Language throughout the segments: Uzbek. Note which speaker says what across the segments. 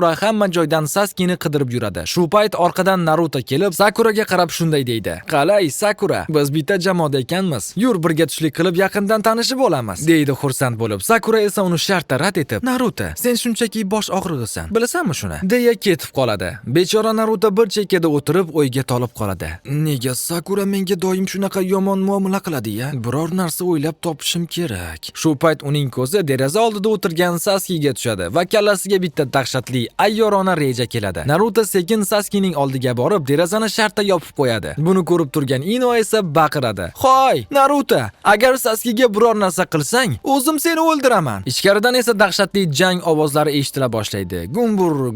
Speaker 1: hamma joydan Sasuke'ni qidirib yuradi. Shu payt orqadan Naruto kelib, Sakuraga qarab shunday deydi: "Qalay, Sakura, biz bitta jamoada ekanmiz. Yur birga tushlik qilib yaqindan tanishib olamiz", deydi xursand bo'lib. Sakura esa uni shartta rad etib: "Naruto, sen shunchaki bosh og'rig'isan. Bilasanmi shuni?" deya ketib qoladi. Bechora Naruto bir chekkada o'tirib o'yga tolib qoladi. Nega Sakura menga doim shunaqa yomon muomala qiladi-ya? Biror narsa o'ylab topishim kerak. Shu payt uning ko'zi deraza oldida o'tirgan Sasuke'ga tushadi va kallasiga bitta dahshatli ayyorona reja keladi. Naruto sekin Sasuke'ning oldiga borib, derazani shartta yopib qo'yadi. Buni ko'rib turgan Ino esa baqiradi: "Hoy, Naruto, agar Sasuke'ga biror narsa qilsang, o'zim seni o'ldiraman." Ichkaridan esa dahshatli jang ovozlari eshitila boshlaydi.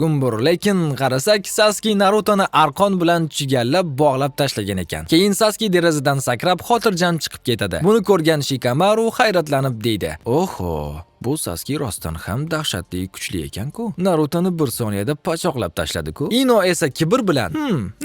Speaker 1: Gumbur, lekin qarasak, Sasuke Narutoni arqon bilan chigallab bog'lab tashlagan ekan. Keyin Sasuke derazadan sakrab xotirjam chiqib ketadi. Buni ko'rgan Shikamaru hayratlanib deydi: "Oho, bu Sasuke rostdan ham dahshatli kuchli ekan-ku. Narutoni bir soniyada pachoqlab tashladi-ku." Ino esa kibr bilan: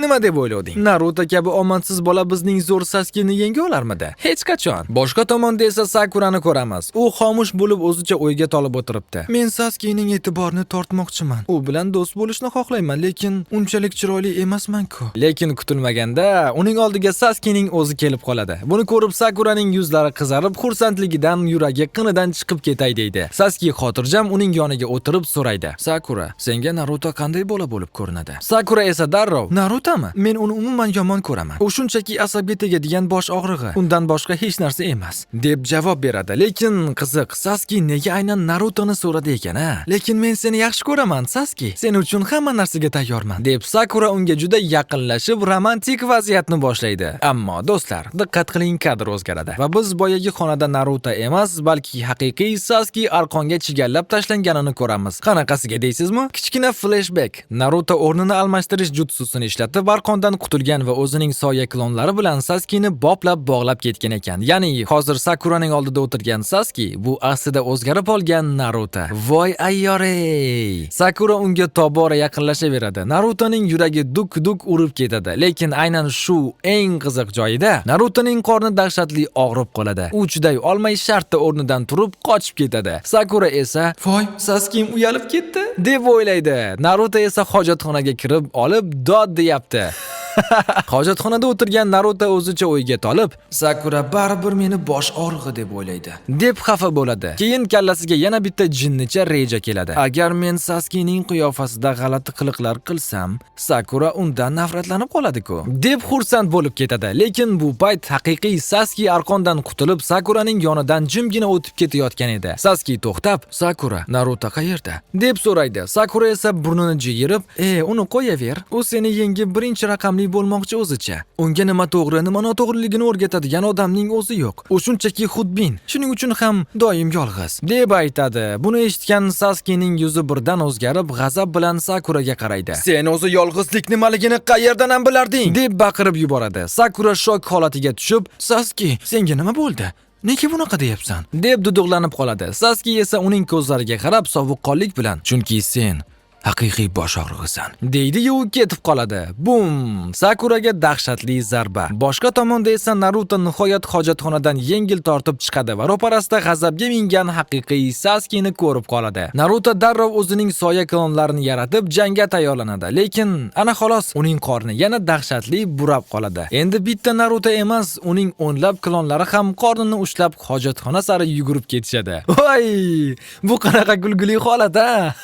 Speaker 1: "Nima deb o'ylading? Naruto kabi omadsiz bola bizning zo'r Sasuke'ni yenga olarmidi? Hech qachon." Boshqa tomonda esa Sakurani ko'ramiz. U xomush bo'lib o'zicha o'yga tolib o'tiribdi. "Men Sasuke'ning e'tiborini tortmoqchiman. U bilan do'st bo'lishni xohlayman, lekin unchalik chiroyli emasman-ku." Lekin kutilmaganda uning oldiga Sasuke'ning o'zi kelib qoladi. Buni ko'rib Sakuraning yuzlari qizarib, xursandligidan yuragi qinidan chiqib ketay deydi. Sasuke xotirjam uning yoniga o'tirib so'raydi: "Sakura, senga Naruto qanday bola bo'lib ko'rinadi?" Sakura esa darrov: "Narutomi? Men uni umuman yomon ko'raman. U shunchaki asabga tegadigan bosh og'rig'i, undan boshqa hech narsa emas", deb javob beradi. Lekin qiziq, Sasuke nega aynan Narutoni so'radi ekan-a? "Lekin men seni yaxshi ko'raman, Sasuke. Sen uchun hamma narsaga tayyorman", deb Sakura unga juda yaqinlashib, romantik vaziyatni boshlaydi. Ammo do'stlar, diqqat qiling, kadr o'zgaradi va biz boyagi xonada Naruto emas, balki haqiqiy Sasuke arqonga chigallab tashlanganini ko'ramiz. Qanaqasiga deysizmi? Kichkina flashback. Naruto o'rnini almashtirish jutsusini ishlatib arqondan qutulgan va o'zining soya klonlari bilan Sasuke'ni boplab bog'lab ketgan ekan. Ya'ni hozir Sakuraning oldida o'tirgan Sasuke bu aslida o'zgarib olgan Naruto. Voy ayyorey! Sakura unga tobora yaqinlashaveradi. Narutoning yuragi duk urib ketadi. Lekin aynan shu eng qiziq joyida Narutoning qorni dahshatli og'rib qoladi. U chiday olmay shartta o'rnidan turib qochib ketadi. Sakura esa "Voy, Sasuke uyalib ketdi" deb o'ylaydi. Naruto esa hojatxonaga kirib olib dod deyapti. Hojatxonada o'tirgan Naruto o'zicha o'yga tolib, Sakura baribir meni bosh og'rig'i deb o'ylaydi, deb xafa bo'ladi. Keyin kallasiga yana bitta jinnicha reja keladi. Agar men Sasuke'ning qiyofasida g'alati qiliqlar qilsam, Sakura undan nafratlanib qoladi-ku, deb xursand bo'lib ketadi. Lekin bu payt haqiqiy Sasuke arqondan qutulib Sakuraning yonidan jimgina o'tib ketayotgan edi. Sasuke to'xtab: "Sakura, Naruto qayerda?" deb so'raydi. Sakura esa burnini jiyirib: uni qo'yaver. U seni yengib birinchi raqamli bo'lmoqchi o'zicha. Unga nima to'g'ri, nima noto'g'riligini o'rgatadigan odamning o'zi yo'q. U shunchaki xudbin. Shuning uchun ham doim yolg'iz", deb aytadi. Buni eshitgan Sasuke'ning yuzi birdan o'zgarib, g'azab bilan Sakuraga qaraydi. "Sen o'zi yolg'izlik nimaligini qayerdan ham bilarding?" deb baqirib yuboradi. Sakura shok holatiga tushib: "Sasuke, senga nima bo'ldi? Nega bunaqa deyapsan?" deb duduqlanib qoladi. Sasuke esa uning ko'zlariga qarab sovuqqonlik bilan: "Chunki sen haqiqiy bosh og'rig'isan", deydi-yu ketib qoladi. Bum! Sakuraga dahshatli zarba. Boshqa tomonda esa Naruto nihoyat hojatxonadan yengil tortib chiqadi va ro'parasida g'azabga mingan haqiqiy Sasuke'ni ko'rib qoladi. Naruto darrov o'zining soya klonlarini yaratib jangga tayyorlanadi. Lekin ana xolos uning qorni yana dahshatli burab qoladi. Endi bitta Naruto emas, uning o'nlab klonlari ham qornini ushlab hojatxona sari yugurib ketishadi. Voy! Bu qanaqa kulgili holat-a?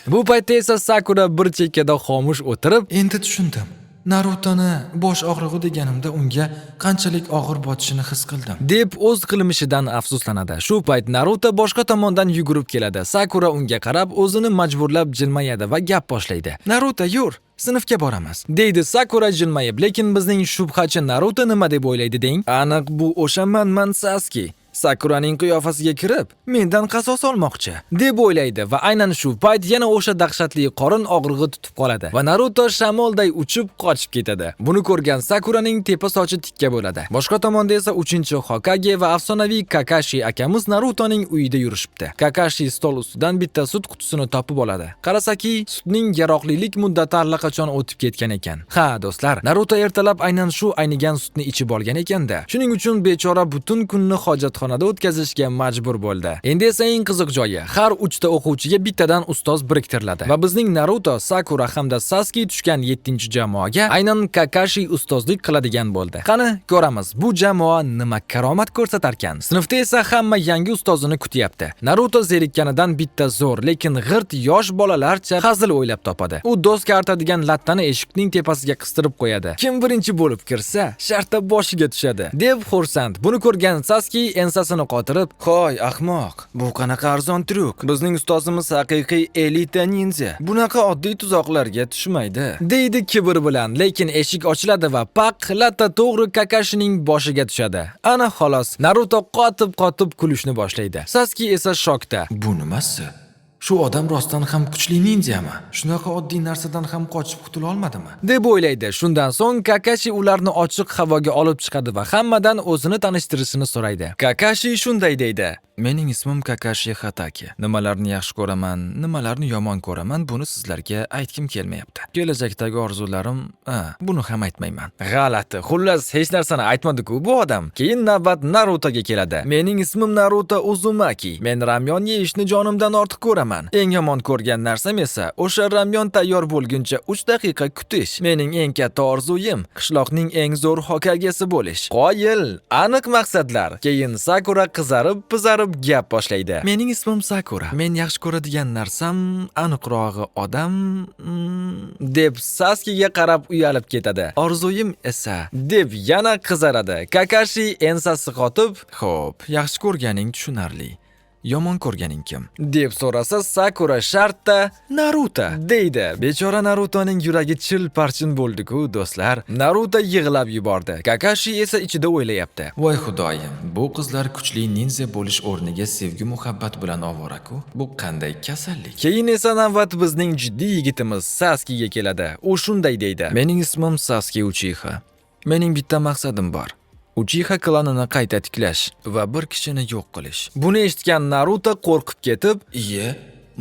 Speaker 1: Bu paytda esa Sakura bir chekkada xomush o'tirib: "Endi tushundim. Narutoni bosh og'rig'i deganimda unga qanchalik og'ir botishini his qildim", deb o'z qilmishidan afsuslanadi. Shu payt Naruto boshqa tomondan yugurib keladi. Sakura unga qarab o'zini majburlab jilmayadi va gap boshlaydi. "Naruto, yur, sinfga boramiz", deydi Sakura jilmayib. Lekin bizning shubhachi Naruto nima deb o'ylaydi deng? Aniq bu o'sha manman Sasuke. Sakuraning qiyofasiga kirib, mendan qasos olmoqchi, deb o'ylaydi va aynan shu payt yana o'sha dahshatli qorin og'rig'i tutib qoladi va Naruto shamolday uchib qochib ketadi. Buni ko'rgan Sakuraning tepa sochi tikka bo'ladi. Boshqa tomonda esa 3-Hokage va afsonaviy Kakashi akamiz Narutoning uyida yurishibdi. Kakashi stol ustidan bitta sut qutisini topib oladi. Qarasaki, sutning yaroqlilik muddati allaqachon o'tib ketgan ekan. Ha, do'stlar, Naruto ertalab aynan shu aynigan sutni ichib olgan ekanda. Shuning uchun bechora butun kunni hojatxonada yotoqxonada o'tkazishga majbur bo'ldi. Endi esa eng qiziq joyi, har 3 ta o'quvchiga bittadan ustoz biriktiriladi va bizning Naruto, Sakura hamda Sasuke tushgan 7-jamoaga aynan Kakashi ustozlik qiladigan bo'ldi. Qani, ko'ramiz, bu jamoa nima karomat ko'rsatarkan. Sinfda esa hamma yangi ustozini kutyapti. Naruto zerikkanidan bitta zo'r, lekin g'irt yosh bolalarcha hazil o'ylab topadi. U doska artadigan lattani eshikning tepasiga qistirib qo'yadi. Kim birinchi bo'lib kirsa, shartta boshiga tushadi deb xursand. Buni ko'rgan Sasuke ensasini qotirib, "Qo'y, ahmoq, bu qanaqa arzon tryuk? Bizning ustozimiz haqiqiy elita ninja. Bunaqa oddiy tuzoqlarga tushmaydi", deydi kibr bilan. Lekin eshik ochiladi va paq latta to'g'ri Kakashining boshiga tushadi. Ana xolos, Naruto qotib kulishni boshlaydi. Sasuke esa shokda. "Bu nimasi? Shu odam rostdan ham kuchli ninjami? Shunaqa oddiy narsadan ham qochib qutula olmadimi?" deb o'ylaydi. Shundan so'ng Kakashi ularni ochiq havoga olib chiqadi va hammadan o'zini tanishtirishini so'raydi. Kakashi shunday deydi: "Mening ismim Kakashi Hatake. Nimalarni yaxshi ko'raman, nimalarni yomon ko'raman, buni sizlarga aytgim kelmayapti. Kelajakdagi orzularim, buni ham aytmayman." G'alati. Xullas, hech narsani aytmadi-ku bu odam. Keyin navbat Narutoga keladi. "Mening ismim Naruto Uzumaki. Men ramyon yeyishni jonimdan ortiq ko'raman. Eng yomon ko'rgan narsam esa o'sha ramyon tayyor bo'lguncha 3 daqiqa kutish. Mening eng katta orzuyim qishloqning eng zo'r Hokagesi bo'lish." Qoyil, aniq maqsadlar. Keyin Sakura qizarib gap boshlaydi. "Mening ismim Sakura. Men yaxshi ko'radigan narsam aniqrog'i odam" deb Sasuke'ga qarab uyalib ketadi. "Orzuyim esa" deb yana qizaradi. Kakashi ensasi qotib, "Xo'p, yaxshi ko'rganing tushunarli. Yomon ko'rganing kim?" deb so'rasa, Sakura shartta "Naruto" deydi. Bechora Narutoning yuragi chil-parchin bo'ldi-ku, do'stlar. Naruto yig'lab yubordi. Kakashi esa ichida o'ylayapti: "Voy xudoyim, bu qizlar kuchli ninja bo'lish o'rniga sevgi muhabbat bilan ovora-ku. Bu qanday kasallik?" Keyin esa navbat bizning jiddiy yigitimiz Sasuke'ga keladi. U shunday deydi: "Mening ismim Sasuke Uchiha. Mening bitta maqsadim bor. Uchiha klanini qayta tiklash va bir kishini yo'q qilish." Buni eshitgan Naruto qo'rqib ketib, "Iye,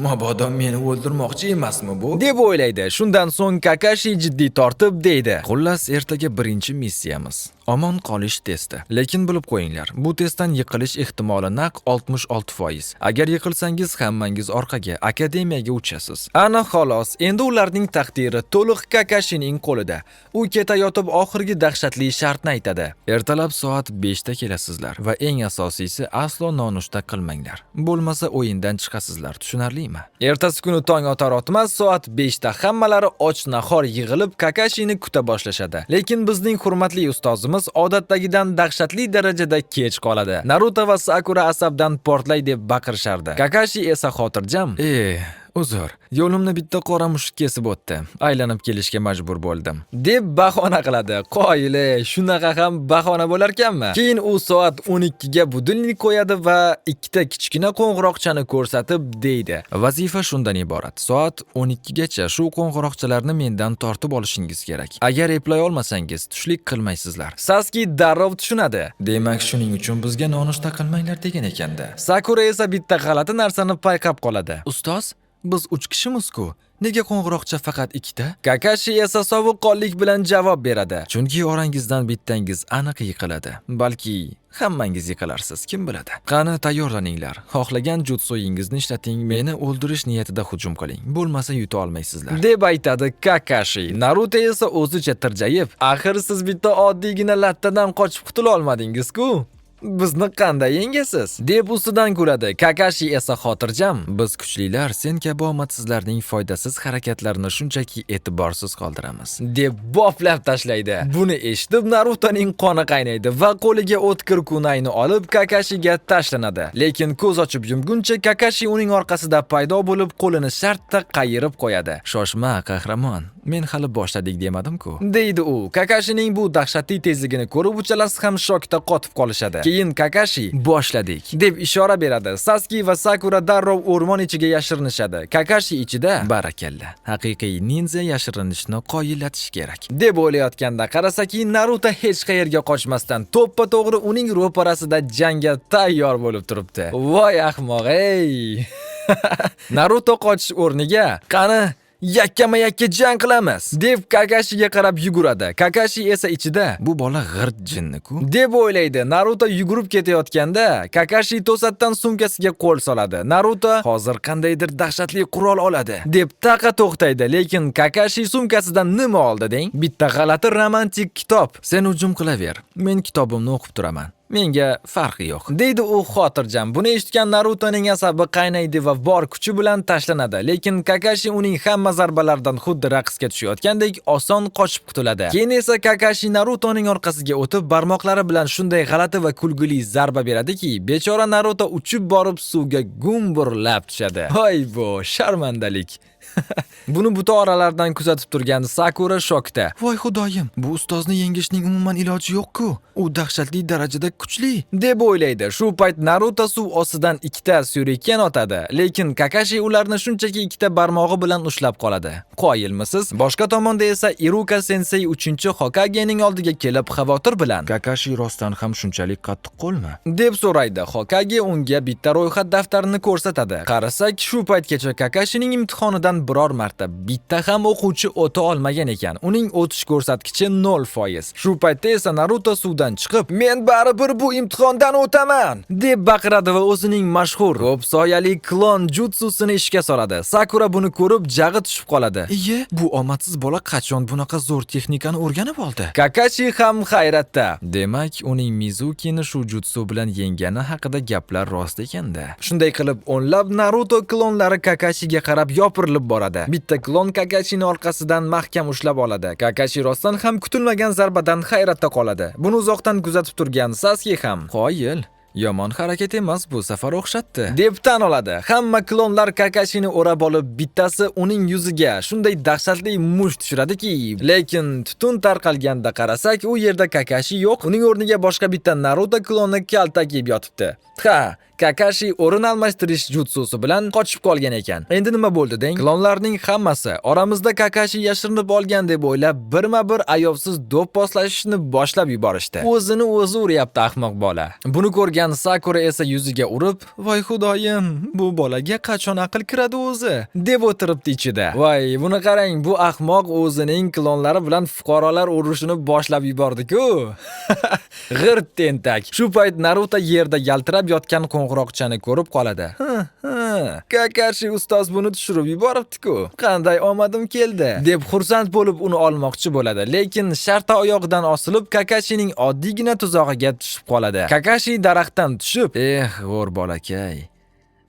Speaker 1: mabodo meni o'ldirmoqchi emasmi bu?" deb o'ylaydi. Shundan so'ng Kakashi jiddiy tortib deydi: "Xullas, ertaga birinchi missiyamiz omon qolish testi. Lekin bilib qo'yinglar, bu testdan yiqilish ehtimoli naq 66%. Agar yiqilsangiz hammangiz orqaga akademiyaga uchasiz." Ana xolos, endi ularning taqdiri to'liq Kakashining qo'lida. U ketayotib oxirgi dahshatli shartni aytadi: "Ertalab soat 5 ta kelasizlar va eng asosiysi aslo nonushta qilmanglar. Bo'lmasa o'yindan chiqasizlar. Tushunarlimi?" Ertasi kuni tong otar-otmas soat 5 ta hammalari och nahor yig'ilib Kakashini kuta boshlashadi. Lekin bizning hurmatli ustozimiz odatdagidan dahshatli darajada kech qoladi. Naruto va Sakura asabdan portlay deb baqirishardi. Kakashi esa xotirjam: "Uzr, yo'limni bitta qora mushuk kesib o'tdi. Aylanib kelishga majbur bo'ldim" deb bahona qiladi. Qoyil, shunaqa ham bahona bo'lar ekanmi? Keyin u soat 12 ga budilnik qo'yadi va ikkita kichkina qo'ng'iroqchani ko'rsatib deydi: "Vazifa shundan iborat. Soat 12 gacha shu qo'ng'iroqchalarni mendan tortib olishingiz kerak. Agar eplay olmasangiz tushlik qilmaysizlar." Sasuke darrov tushunadi. "Demak, shuning uchun bizga nonushta qilmanglar degan ekanda." Sakura esa bitta g'alati narsani payqab qoladi. "Ustoz, biz 3 kishimiz-ku. Nega qo'ng'iroqcha faqat 2 ta?" Kakashi esa sovuqqonlik bilan javob beradi: "Chunki orangizdan bittangiz aniq yiqiladi. Balki hammangiz yiqilarsiz, kim biladi. Qani, tayyorlaninglar. Xohlagan jutsoyingizni ishlating, meni o'ldirish niyatida hujum qiling. Bo'lmasa yuta olmaysizlar" deb aytadi Kakashi. Naruto esa o'zicha tirjayib: "Axir siz bitta oddiygina lattadan qochib qutula olmadingiz-ku. Bizni qanday yengasiz?" deb ustidan kuladi. Kakashi esa xotirjam: "Biz kuchlilar sen kabi omadsizlarning foydasiz harakatlarini shunchaki e'tiborsiz qoldiramiz" deb boplab tashlaydi. Buni eshitib Narutoning qoni qaynaydi va qo'liga o'tkir kunayni olib Kakashiga tashlanadi. Lekin ko'z ochib yumguncha Kakashi uning orqasida paydo bo'lib qo'lini shartta qayirib qo'yadi. "Shoshma, qahramon. Men hali boshladik demadim-ku", deydi u. Kakashining bu dahshatli tezligini ko'rib uchalasi ham shokda qotib qolishadi. Keyin Kakashi "Boshladik" deb ishora beradi. Sasuke va Sakura darrov o'rmon ichiga yashirinishadi. Kakashi ichida "Barakalla, haqiqiy ninja yashirinishni qoyillatish kerak" deb o'ylayotganda qarasaki, Naruto hech qayerga qochmasdan to'ppa-to'g'ri uning ro'parasida jangga tayyor bo'lib turibdi. Voy ahmoq, ey! Naruto qochish o'rniga "Qani, yakkama-yakka jang qilamiz, deb Kakashiga qarab yuguradi. Kakashi esa ichida bu bola g'irt jinni-ku deb o'ylaydi. Naruto yugurib ketayotganda Kakashi to'satdan sumkasiga qo'l soladi. Naruto hozir qandaydir dahshatli qurol oladi deb taqa to'xtaydi, lekin Kakashi sumkasidan nima oldi deng? Bitta g'alati romantik kitob. Sen hujum qilaver, men kitobimni o'qib turaman. Menga farqi yo'q, deydi u xotirjam. Buni eshitgan Narutoning asabi qaynaydi va bor kuchi bilan tashlanadi, lekin Kakashi uning hamma zarbalaridan xuddi raqsga tushayotgandek oson qochib qutuladi. Keyin esa Kakashi Narutoning orqasiga o'tib, barmoqlari bilan shunday g'alati va kulgili zarba beradiki, bechora Naruto uchib borib suvga gumburlab tushadi. Voy bu sharmandalik. Buni buta oralardan kuzatib turgan Sakura shokda. Voy xudoyim, bu ustozni yengishning umuman iloji yo'q-ku. U dahshatli darajada kuchli deb o'ylaydi. Shu payt Naruto suv ostidan ikkita suriken otadi, lekin Kakashi ularni shunchaki ikkita barmog'i bilan ushlab qoladi. Qoyilmisiz? Boshqa tomonda esa Iruka sensei 3-Hokagening oldiga kelib xavotir bilan, Kakashi rostdan ham shunchalik qattiq qo'lmi? deb so'raydi. Hokage unga bitta ro'yxat daftarini ko'rsatadi. Qarasak, shu paytgacha Kakashining imtihonidan biror marta bitta ham o'quvchi o'ta olmagan ekan. Uning o'tish ko'rsatkichi 0%. Shu paytda esa Naruto suvdan chiqib, "Men baribir bu imtihondan o'taman!" deb baqiradi va o'zining mashhur ko'p soyali klon jutsusini ishga soladi. Sakura buni ko'rib jag'i tushib qoladi. "Iye, bu omadsiz bola qachon bunaqa zo'r texnikani o'rganib oldi?" Kakashi ham hayratda. Demak, uning Mizukini shu jutsu bilan yengani haqida gaplar rost ekanda. Shunday qilib, o'nlab Naruto klonlari Kakashiga qarab yopirilib boradi. Bitta klon Kakashini orqasidan mahkam ushlab oladi. Kakashi rostdan ham kutilmagan zarbadan hayratda qoladi. Buni uzoqdan kuzatib turgan Sasuke ham qoyil. Yomon harakat emas, bu safar o'xshatdi deb tan oladi. Hamma klonlar Kakashini o'rab olib, bittasi uning yuziga shunday dahshatli musht tushiradiki, lekin tutun tarqalganda qarasak, u yerda Kakashi yo'q. Uning o'rniga boshqa bitta Naruto kloni kaltak yeb yotibdi. Ha, Kakashi o'rin almashtirish jutsusi bilan qochib qolgan ekan. Endi nima bo'ldi deng? Klonlarning hammasi oramizda Kakashi yashirinib olgan deb o'ylab, birma-bir ayovsiz do'pposlashishni boshlab yuborishdi. O'zini o'zi uryapti ahmoq bola. Buni ko'rgan Sakura esa yuziga urib, "Voy xudoyim, bu bolaga qachon aql kiradi o'zi?" deb o'tiribdi ichida. Voy, buni qarang, bu ahmoq o'zining klonlari bilan fuqarolar urushini boshlab yubordi-ku. G'irt tentak. Shu payt Naruto yerda yaltirab yotgan qo'ng'iroqchani ko'rib qoladi. Kakashi ustoz buni tushirib yuboribdi-ku. Qanday omadim keldi deb xursand bo'lib uni olmoqchi bo'ladi, lekin shartta oyog'idan osilib Kakashining oddiygina tuzog'iga tushib qoladi. Kakashi daraxtdan tushib, "G'o'r bolakay,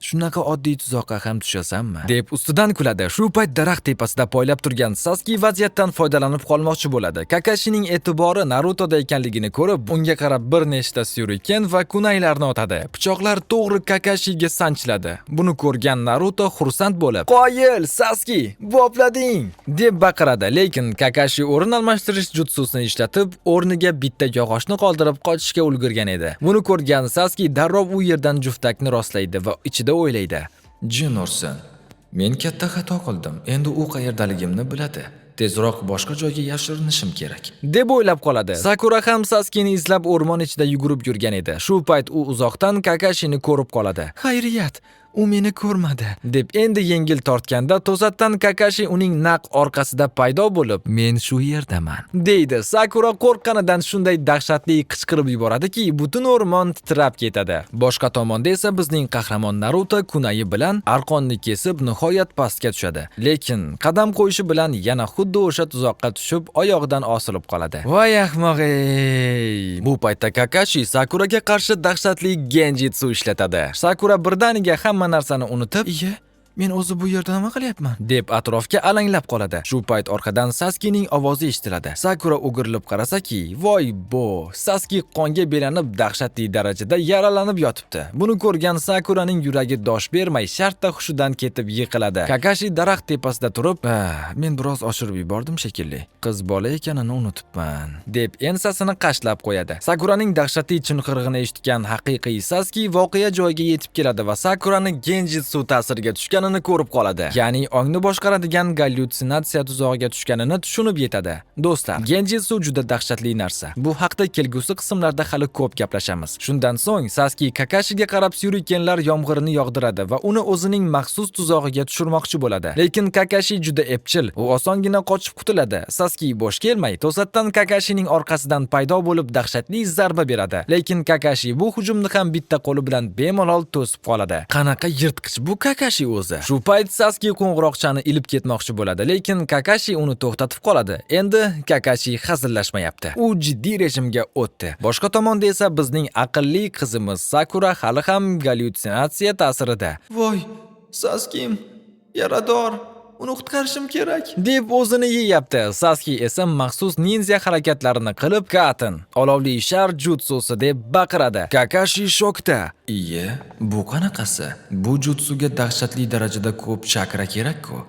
Speaker 1: shunaqa oddiy tuzoqqa ham tushasanmi?" deb ustidan kuladi. Shu payt daraxt tepasida poylab turgan Sasuke vaziyatdan foydalanib qolmoqchi bo'ladi. Kakashining e'tibori Narutoda ekanligini ko'rib, unga qarab bir nechta suriken va kunaylarni otadi. Pichoqlar to'g'ri Kakashiga sanchiladi. Buni ko'rgan Naruto xursand bo'lib, "Qoyil, Sasuke, boplading!" deb baqiradi, lekin Kakashi o'rin almashtirish jutsusini ishlatib, o'rniga bitta yog'ochni qoldirib qochishga ulgurgan edi. Buni ko'rgan Sasuke darrov u yerdan juftakni rostlaydi va ichida o'ylaydi, "Jin ursin. Men katta xato qildim. Endi u qayerdaligimni biladi. Tezroq boshqa joyga yashirinishim kerak" deb o'ylab qoladi. Sakura ham Sasuke'ni izlab o'rmon ichida yugurib yurgan edi. Shu payt u uzoqdan Kakashini ko'rib qoladi. "Xayriyat, u meni ko'rmadi" deb endi yengil tortganda, to'satdan Kakashi uning naq orqasida paydo bo'lib, "Men shu yerdaman" deydi. Sakura qo'rqqanidan shunday dahshatli qichqirib yuboradiki, butun o'rmon titrab ketadi. Boshqa tomonda esa bizning qahramon Naruto kunayi bilan arqonni kesib nihoyat pastga tushadi, lekin qadam qo'yishi bilan yana xuddi o'sha tuzoqqa tushib, oyog'idan osilib qoladi. Voy ahmoq ey! Bu paytda Kakashi Sakuraga qarshi dahshatli genjitsu ishlatadi. Sakura birdaniga hamma narsani unutib, "Iye, men o'zi bu yerda nima qilyapman?" deb atrofga alanglab qoladi. Shu payt orqadan Sasuke'ning ovozi eshitiladi. Sakura o'girilib qarasaki, voy bo, Sasuke qonga belanib dahshatli darajada yaralanib yotibdi. Buni ko'rgan Sakuraning yuragi dosh bermay shartta hushidan ketib yiqiladi. Kakashi daraxt tepasida turib, "Men biroz oshirib yubordim shekilli. Qiz bola ekanini unutibman" deb ensasini qashlab qo'yadi. Sakuraning dahshatli chinqirig'ini eshitgan haqiqiy Sasuke voqea joyiga yetib keladi va Sakurani genjitsu ta'siriga tushgani ekanini ko'rib qoladi. Ya'ni ongni boshqaradigan gallyutsinatsiya tuzog'iga tushganini tushunib yetadi. Do'stlar, genjitsu juda dahshatli narsa. Bu haqda kelgusi qismlarda hali ko'p gaplashamiz. Shundan so'ng Sasuke Kakashiga qarab syurikenlar yomg'irini yog'diradi va uni o'zining maxsus tuzog'iga tushirmoqchi bo'ladi. Lekin Kakashi juda epchil, u osongina qochib qutuladi. Sasuke bo'sh kelmay, to'satdan Kakashining orqasidan paydo bo'lib dahshatli zarba beradi. Lekin Kakashi bu hujumni ham bitta qo'li bilan bemalol to'sib qoladi. Qanaqa yirtqich bu Kakashi o'zi. Shu payt Sasuke qo'ng'iroqchani ilib ketmoqchi bo'ladi, lekin Kakashi uni to'xtatib qoladi. Endi Kakashi hazillashmayapti. U jiddiy rejimga o'tdi. Boshqa tomonda esa bizning aqlli qizimiz Sakura hali ham gallyutsinatsiya ta'sirida. Voy, Sasuke yarador, uni qutqarishim kerak deb o'zini yeyapti. Sasuke esa maxsus ninja harakatlarini qilib Katen, olovli shar jutsusi deb baqiradi. Kakashi shokda. Iye, bu qanaqasi? Bu jutsuga dahshatli darajada ko'p chakra kerak-ku.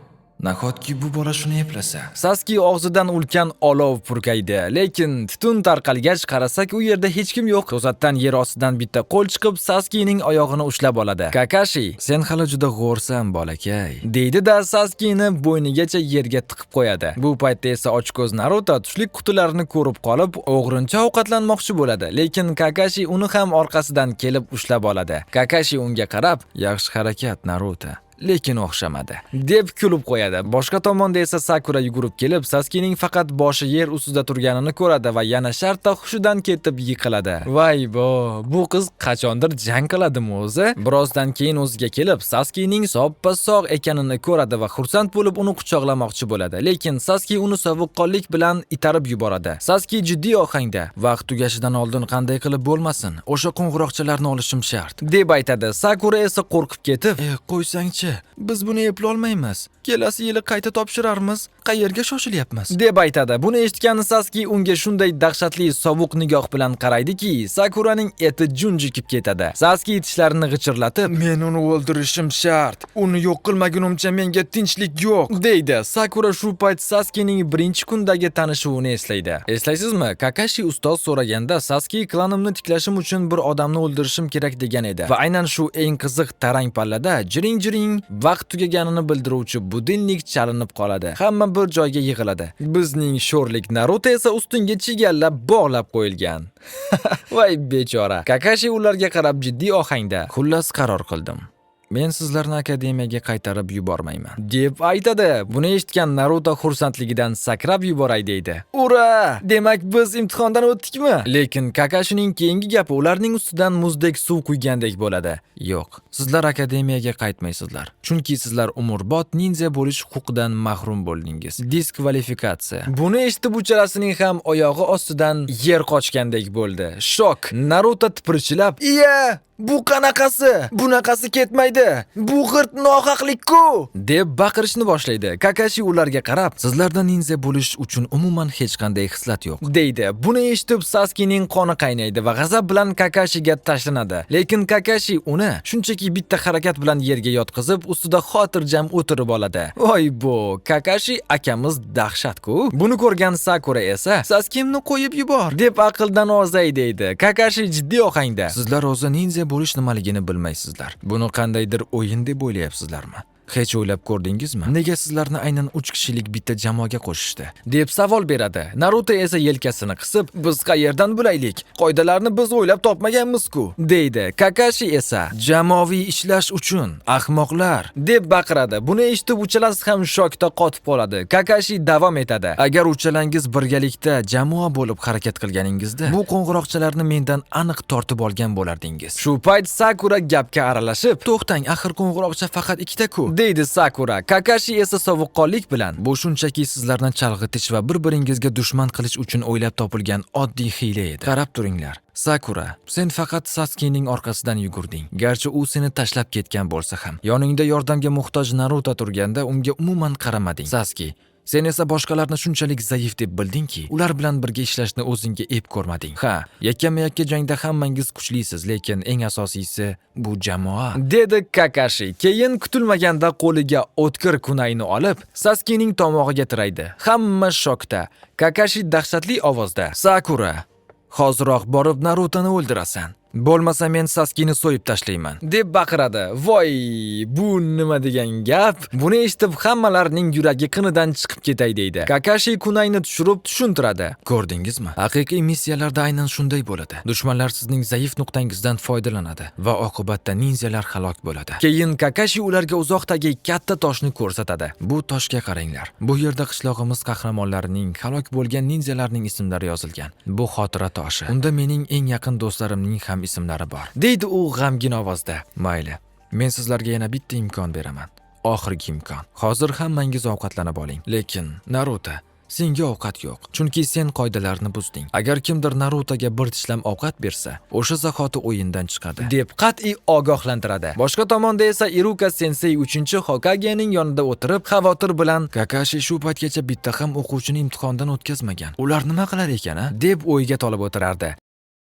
Speaker 1: Nahotki bu bola shuni eplasa. Sasuke og'zidan ulkan olov purkaydi, lekin tutun tarqalgach qarasak u yerda hech kim yo'q. To'satdan yer ostidan bitta qo'l chiqib Sasukening oyog'ini ushlab oladi. Kakashi, sen hali juda g'o'rsan bolakay, deydi-da Sasuke'ni bo'ynigacha yerga tiqib qo'yadi. Bu paytda esa ochko'z Naruto tushlik qutilarini ko'rib qolib, o'g'rincha ovqatlanmoqchi bo'ladi, lekin Kakashi uni ham orqasidan kelib ushlab oladi. Kakashi unga qarab, yaxshi harakat Naruto, lekin o'xshamadi deb kulib qo'yadi. Boshqa tomonda esa Sakura yugurib kelib Sasukening faqat boshi yer ustida turganini ko'radi va yana shartta hushidan ketib yiqiladi. Voy bu qiz qachondir jang qiladimi o'zi? Birozdan keyin o'ziga kelib Sasukening soppa-sog' ekanini ko'radi va xursand bo'lib uni quchoqlamoqchi bo'ladi, lekin Sasuke uni sovuqqonlik bilan itarib yuboradi. Sasuke jiddiy ohangda, vaqt tugashidan oldin qanday qilib bo'lmasin, o'sha qo'ng'iroqchalarni olishim shart deb aytadi. Sakura esa qo'rqib ketib, qo'ysangchi, biz buni eplolmaymiz. Kelasi yili qayta topshirarmiz. Qayerga shoshilyapmiz deb aytadi. Buni eshitgan Sasuke unga shunday dahshatli sovuq nigoh bilan qaraydiki, Sakuraning eti junjikib ketadi. Sasuke tishlarini g'ichirlatib, men uni o'ldirishim shart. Uni yo'q qilmagunimcha menga tinchlik yo'q, deydi. Sakura shu payt Sasukening birinchi kundagi tanishuvini eslaydi. Eslaysizmi? Kakashi ustoz so'raganda Sasuke klanimni tiklashim uchun bir odamni o'ldirishim kerak degan edi. Va aynan shu eng qiziq tarang pallada jiring vaqt tugaganini bildiruvchi budilnik chalinib qoladi. Hamma bir joyga yig'iladi. Bizning sho'rlik Naruto esa ustunga chigallab bog'lab qo'yilgan. Voy bechora. Kakashi ularga qarab jiddiy ohangda, xullas qaror qildim, men sizlarni akademiyaga qaytarib yubormayman deb aytadi. Buni eshitgan Naruto xursandligidan sakrab yuboray deydi. Ura! Demak biz imtihondan o'tdikmi? Lekin Kakashining keyingi gapi ularning ustidan muzdek suv quygandek bo'ladi. Yo'q, sizlar akademiyaga qaytmaysizlar. Chunki sizlar umrbod ninja bo'lish huquqidan mahrum bo'ldingiz. Diskvalifikatsiya. Buni eshitib uchalasining ham oyog'i ostidan yer qochgandek bo'ldi. Shok. Naruto tipirchilab, "Iya! Bu qanaqasi? Bunaqasi ketmaydi. Bu g'irt nohaqlik-ku!" deb baqirishni boshlaydi. Kakashi ularga qarab, "Sizlarda ninja bo'lish uchun umuman hech qanday xislat yo'q", deydi. Buni eshitib Sasukening qoni qaynaydi va g'azab bilan Kakashiga tashlanadi. Lekin Kakashi uni shunchaki bitta harakat bilan yerga yotqizib, ustida xotirjam o'tirib oladi. Voy bu, Kakashi akamiz dahshat-ku. Buni ko'rgan Sakura esa, "Sasukemni qo'yib yubor", deb aqldan ozay deydi. Kakashi jiddiy ohangda, "Sizlar o'zi ninja bo'lish nimaligini bilmaysizlar. Buni qandaydir o'yin deb o'ylayapsizlarmi? Hech o'ylab ko'rdingizmi? Nega sizlarni aynan 3 kishilik bitta jamoaga qo'shishdi?" deb savol beradi. Naruto esa yelkasini qisib, "Biz qayerdan bilaylik? Qoidalarni biz o'ylab topmaganmiz-ku", deydi. Kakashi esa, "Jamoaviy ishlash uchun, ahmoqlar", deb baqiradi. Buni eshitib uchalasi ham shokda qotib qoladi. Kakashi davom etadi, "Agar uchalangiz birgalikda jamoa bo'lib harakat qilganingizda, bu qo'ng'iroqchalarni mendan aniq tortib olgan bo'lardingiz." Shu payt Sakura gapga aralashib, "To'xtang, axir qo'ng'iroqcha faqat ikkita-ku", deydi Sakura. Kakashi esa sovuqqonlik bilan, "Bu shunchaki sizlarni chalg'itish va bir-biringizga dushman qilish uchun o'ylab topilgan oddiy hiyla edi. Qarab turinglar. Sakura, sen faqat Sasukening orqasidan yugurding. Garchi u seni tashlab ketgan bo'lsa ham, yoningda yordamga muhtoj Naruto turganda unga umuman qaramading. Sasuke, sen esa boshqalarni shunchalik zaif deb bildingki, ular bilan birga ishlashni o'zingga ep ko'rmading. Ha, yakkama-yakka jangda hammangiz kuchlisiz, lekin eng asosiysi bu jamoa", dedi Kakashi. Keyin kutilmaganda qo'liga o'tkir kunayni olib, Sasukening tomog'iga tiraydi. Hamma shokda. Kakashi dahshatli ovozda, "Sakura, hoziroq borib Narutoni o'ldirasan. Bo'lmasa men Saskini so'yib tashlayman, deb baqiradi. Voy, bu nima degan gap? Buni eshitib hammalarning yuragi qinidan chiqib ketay deydi. Kakashi kunayni tushirib tushuntiradi. Ko'rdingizmi? Haqiqiy missiyalarda aynan shunday bo'ladi. Dushmanlar sizning zaif nuqtangizdan foydalanadi va oqibatda ninjalar halok bo'ladi. Keyin Kakashi ularga uzoqdagi katta toshni ko'rsatadi. Bu toshga qaranglar. Bu yerda qishlog'imiz qahramonlarining halok bo'lgan ninjalarning ismlari yozilgan. Bu xotira toshi. Unda mening eng yaqin do'stlarimning ham ismlari bor, deydi u g'amgin ovozda. Mayli, men sizlarga yana bitta imkon beraman. Oxirgi imkon. Hozir hammangiz ovqatlanib oling. Lekin Naruto, senga ovqat yo'q, chunki sen qoidalarni buzding. Agar kimdir Narutoga bir tishlam ovqat bersa, o'sha zahoti o'yindan chiqadi, deb qat'iy ogohlantiradi. Boshqa tomonda esa Iruka sensei 3-Hokagening yonida o'tirib, xavotir bilan Kakashi shu paytgacha bitta ham o'quvchini imtihondan o'tkazmagan. Ular nima qilar ekan, deb o'yga tolib o'tirardi.